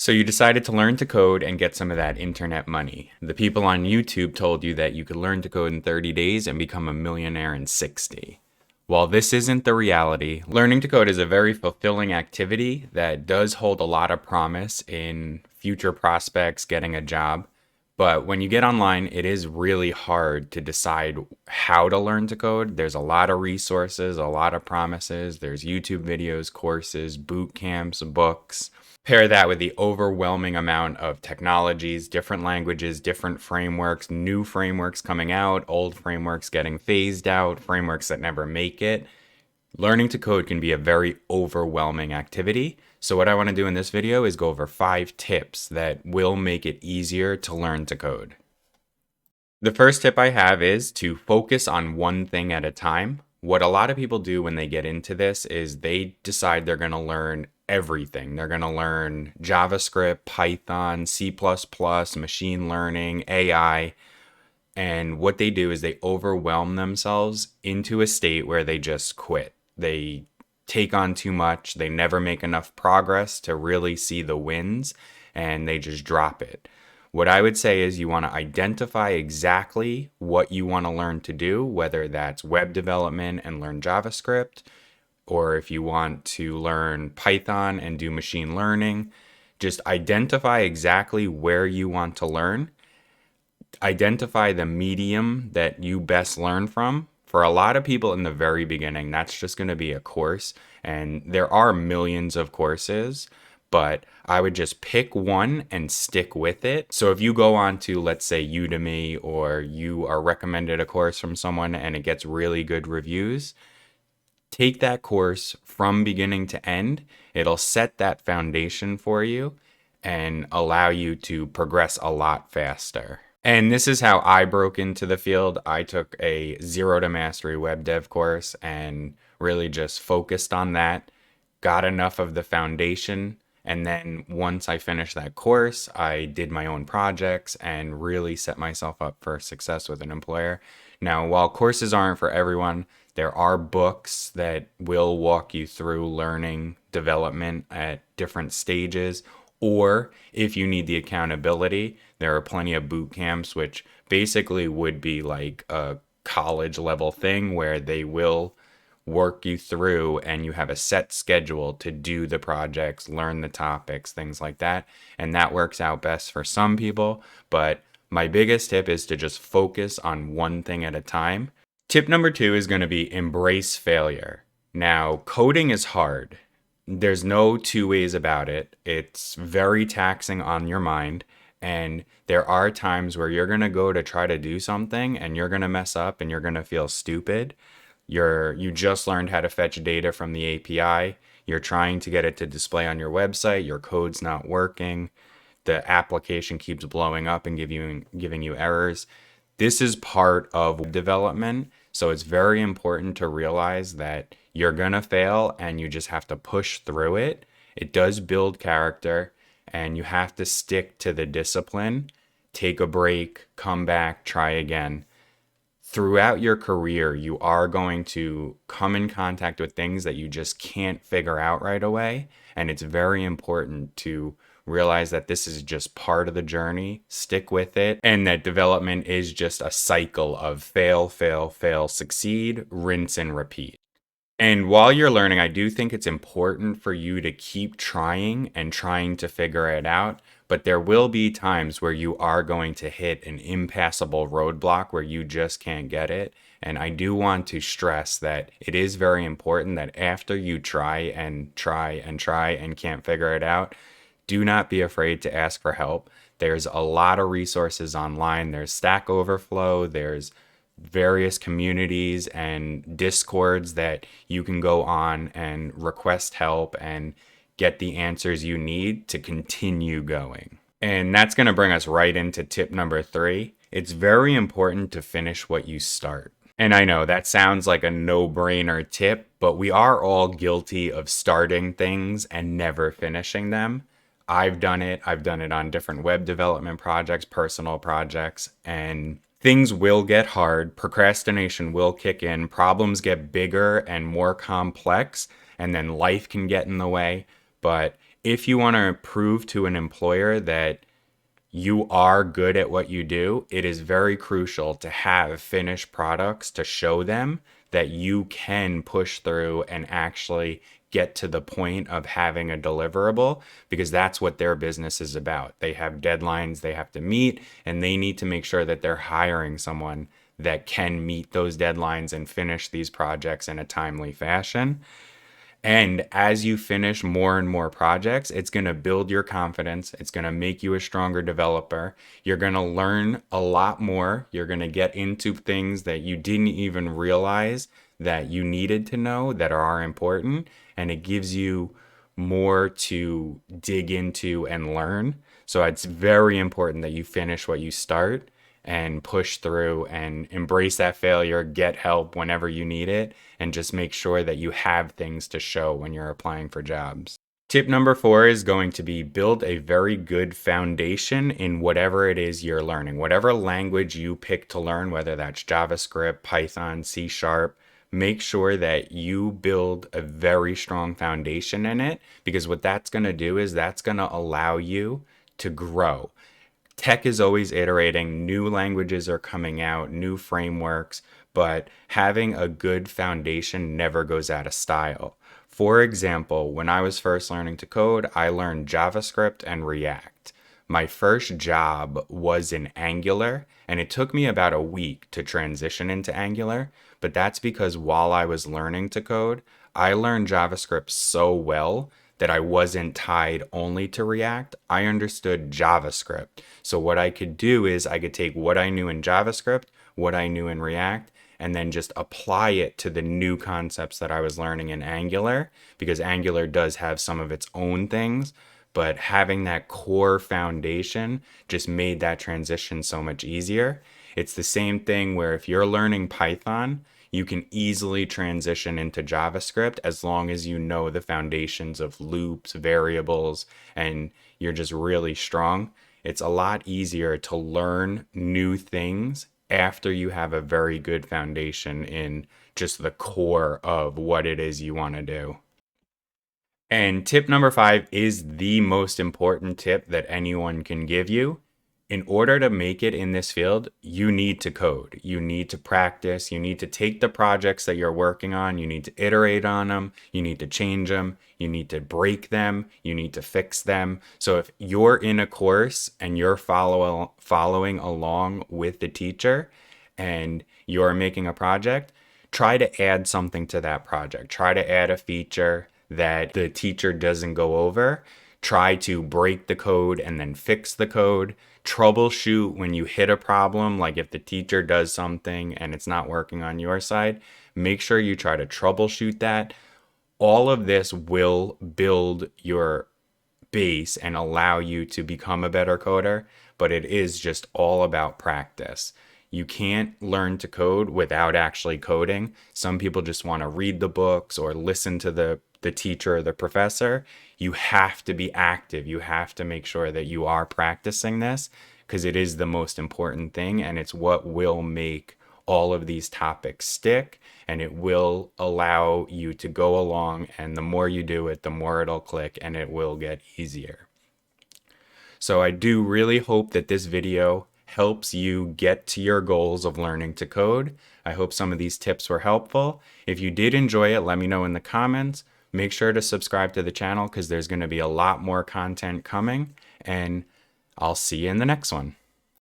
So you decided to learn to code and get some of that internet money. The people on YouTube told you that you could learn to code in 30 days and become a millionaire in 60. While this isn't the reality, learning to code is a very fulfilling activity that does hold a lot of promise in future prospects getting a job. But when you get online, it is really hard to decide how to learn to code. There's a lot of resources, a lot of promises. There's YouTube videos, courses, boot camps, books. Pair that with the overwhelming amount of technologies, different languages, different frameworks, new frameworks coming out, old frameworks getting phased out, frameworks that never make it. Learning to code can be a very overwhelming activity. So what I want to do in this video is go over 5 tips that will make it easier to learn to code. The first tip I have is to focus on one thing at a time. What a lot of people do when they get into this is they decide they're going to learn everything. They're going to learn JavaScript, Python, C++, machine learning, AI. And what they do is they overwhelm themselves into a state where they just quit. They take on too much. They never make enough progress to really see the wins, and they just drop it. What I would say is you want to identify exactly what you want to learn to do, whether that's web development and learn JavaScript, or if you want to learn Python and do machine learning. Just identify exactly where you want to learn. Identify the medium that you best learn from. For a lot of people in the very beginning, that's just going to be a course. And there are millions of courses, but I would just pick one and stick with it. So if you go on to, let's say, Udemy, or you are recommended a course from someone and it gets really good reviews, take that course from beginning to end. It'll set that foundation for you and allow you to progress a lot faster. And this is how I broke into the field. I took a Zero to Mastery web dev course and really just focused on that, got enough of the foundation, and then once I finished that course, I did my own projects and really set myself up for success with an employer. Now, while courses aren't for everyone, there are books that will walk you through learning development at different stages. Or if you need the accountability, there are plenty of boot camps, which basically would be like a college level thing where they will work you through and you have a set schedule to do the projects, learn the topics, things like that. And that works out best for some people. But my biggest tip is to just focus on one thing at a time. Tip number 2 is going to be embrace failure. Now, coding is hard. There's no two ways about it. It's very taxing on your mind. And there are times where you're going to go to try to do something and you're going to mess up and you're going to feel stupid. You just learned how to fetch data from the API. You're trying to get it to display on your website. Your code's not working. The application keeps blowing up and giving you errors. This is part of development. So it's very important to realize that you're going to fail and you just have to push through it. It does build character and you have to stick to the discipline, take a break, come back, try again. Throughout your career, you are going to come in contact with things that you just can't figure out right away. And it's very important to realize that this is just part of the journey, stick with it, and that development is just a cycle of fail, fail, fail, succeed, rinse, and repeat. And while you're learning, I do think it's important for you to keep trying and trying to figure it out. But there will be times where you are going to hit an impassable roadblock where you just can't get it. And I do want to stress that it is very important that after you try and try and try and can't figure it out, do not be afraid to ask for help. There's a lot of resources online. There's Stack Overflow. There's various communities and discords that you can go on and request help and get the answers you need to continue going. And that's going to bring us right into tip number 3. It's very important to finish what you start. And I know that sounds like a no-brainer tip, but we are all guilty of starting things and never finishing them. I've done it. I've done it on different web development projects, personal projects, and things will get hard. Procrastination will kick in. Problems get bigger and more complex, and then life can get in the way. But If you want to prove to an employer that you are good at what you do, it is very crucial to have finished products to show them that you can push through and actually get to the point of having a deliverable, because that's what their business is about. They have deadlines they have to meet, and they need to make sure that they're hiring someone that can meet those deadlines and finish these projects in a timely fashion. And as you finish more and more projects, it's going to build your confidence. It's going to make you a stronger developer. You're going to learn a lot more. You're going to get into things that you didn't even realize that you needed to know that are important. And it gives you more to dig into and learn. So it's very important that you finish what you start and push through and embrace that failure, get help whenever you need it, and just make sure that you have things to show when you're applying for jobs. Tip number 4 is going to be build a very good foundation in whatever it is you're learning. Whatever language you pick to learn, whether that's JavaScript, Python, C Sharp, make sure that you build a very strong foundation in it, because what that's going to do is that's going to allow you to grow. Tech is always iterating, new languages are coming out, new frameworks, but having a good foundation never goes out of style. For example, when I was first learning to code, I learned JavaScript and React. My first job was in Angular, and it took me about a week to transition into Angular, but that's because while I was learning to code, I learned JavaScript so well that I wasn't tied only to React. I understood JavaScript. So what I could do is I could take what I knew in JavaScript, what I knew in React, and then just apply it to the new concepts that I was learning in Angular, because Angular does have some of its own things, but having that core foundation just made that transition so much easier. It's the same thing where if you're learning Python, you can easily transition into JavaScript as long as you know the foundations of loops, variables, and you're just really strong. It's a lot easier to learn new things after you have a very good foundation in just the core of what it is you want to do. And tip number 5 is the most important tip that anyone can give you. In order to make it in this field, you need to code. You need to practice. You need to take the projects that you're working on. You need to iterate on them. You need to change them. You need to break them. You need to fix them. So if you're in a course and you're following along with the teacher and you're making a project, try to add something to that project. Try to add a feature that the teacher doesn't go over. Try to break the code and then fix the code. Troubleshoot when you hit a problem, like if the teacher does something and it's not working on your side, make sure you try to troubleshoot that. All of this will build your base and allow you to become a better coder, but it is just all about practice. You can't learn to code without actually coding. Some people just want to read the books or listen to the teacher or the professor. You have to be active. You have to make sure that you are practicing this, because it is the most important thing, and it's what will make all of these topics stick, and it will allow you to go along, and the more you do it, the more it'll click and it will get easier. So I do really hope that this video helps you get to your goals of learning to code. I hope some of these tips were helpful. If you did enjoy it, let me know in the comments. Make sure to subscribe to the channel because there's going to be a lot more content coming, and I'll see you in the next one.